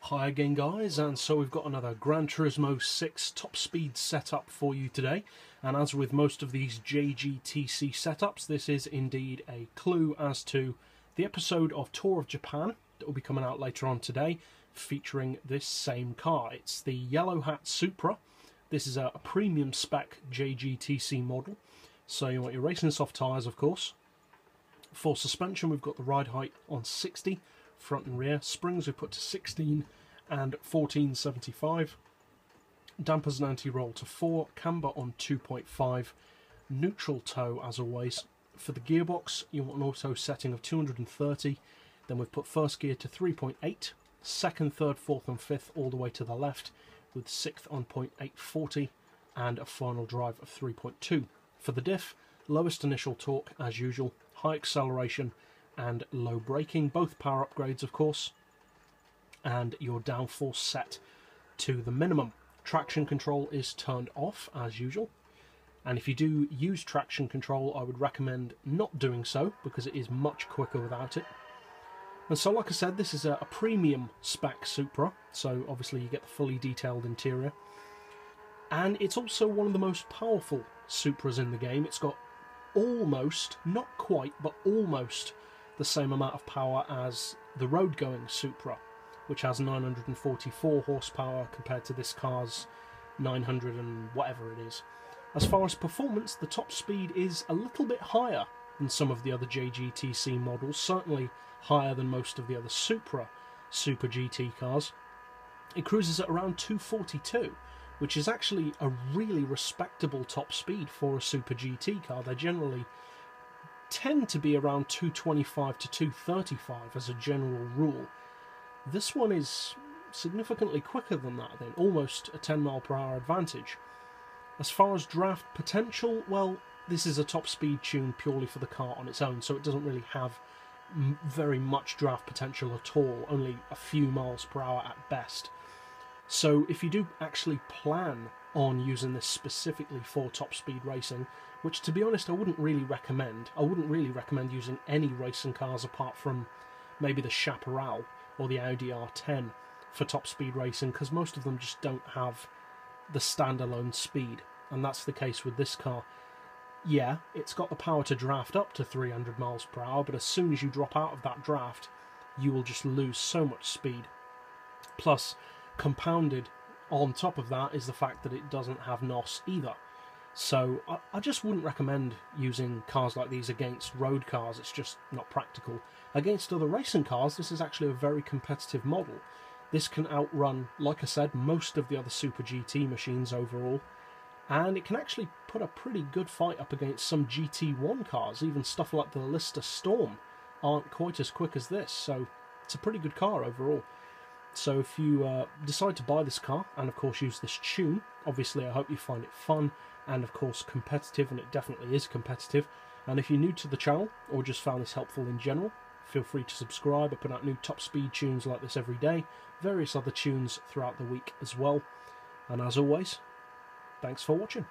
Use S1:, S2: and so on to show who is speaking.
S1: Hi again guys, and so we've got another GranTurismo 6 top speed setup for you today, and as with most of these JGTC setups, this is indeed a clue as to the episode of Tour of Japan that will be coming out later on today featuring this same car. It's the YellowHat Supra. This is a premium spec JGTC model, so you want your racing soft tyres of course. For suspension we've got the ride height on 60, front and rear. Springs we put to 16 and 1475. Dampers and anti-roll to 4. Camber on 2.5. Neutral toe as always. For the gearbox you want an auto setting of 230. Then we've put first gear to 3.8. Second, third, fourth and fifth all the way to the left, with sixth on 0.840 and a final drive of 3.2. For the diff, lowest initial torque as usual, high acceleration and low braking, both power upgrades of course, and your downforce set to the minimum. Traction control is turned off as usual, and if you do use traction control I would recommend not doing so because it is much quicker without it. And so like I said, this is a premium spec Supra, so obviously you get the fully detailed interior, and it's also one of the most powerful Supras in the game. It's got almost, not quite, but almost the same amount of power as the road-going Supra, which has 944 horsepower compared to this car's 900 and whatever it is. As far as performance, the top speed is a little bit higher than some of the other JGTC models, certainly higher than most of the other Super GT cars. It cruises at around 242, which is actually a really respectable top speed for a Super GT car. They generally tend to be around 225 to 235 as a general rule. This one is significantly quicker than that then, almost a 10 mile per hour advantage. As far as draft potential, well, this is a top speed tune purely for the car on its own, so it doesn't really have very much draft potential at all, only a few miles per hour at best. So if you do actually plan on using this specifically for top speed racing, which to be honest I wouldn't really recommend. I wouldn't really recommend using any racing cars apart from maybe the Chaparral or the Audi R10 for top speed racing, because most of them just don't have the standalone speed, and that's the case with this car. Yeah, it's got the power to draft up to 300 miles per hour, but as soon as you drop out of that draft you will just lose so much speed. Plus, compounded on top of that is the fact that it doesn't have NOS either. So I just wouldn't recommend using cars like these against road cars. It's just not practical. Against other racing cars, this is actually a very competitive model. This can outrun, like I said, most of the other Super GT machines overall, and it can actually put a pretty good fight up against some GT1 cars. Even stuff like the Lister Storm aren't quite as quick as this, so it's a pretty good car overall. So if you decide to buy this car, and of course use this tune, obviously I hope you find it fun and of course competitive, and it definitely is competitive. And if you're new to the channel or just found this helpful in general, feel free to subscribe. I put out new top speed tunes like this every day, various other tunes throughout the week as well. And as always, thanks for watching.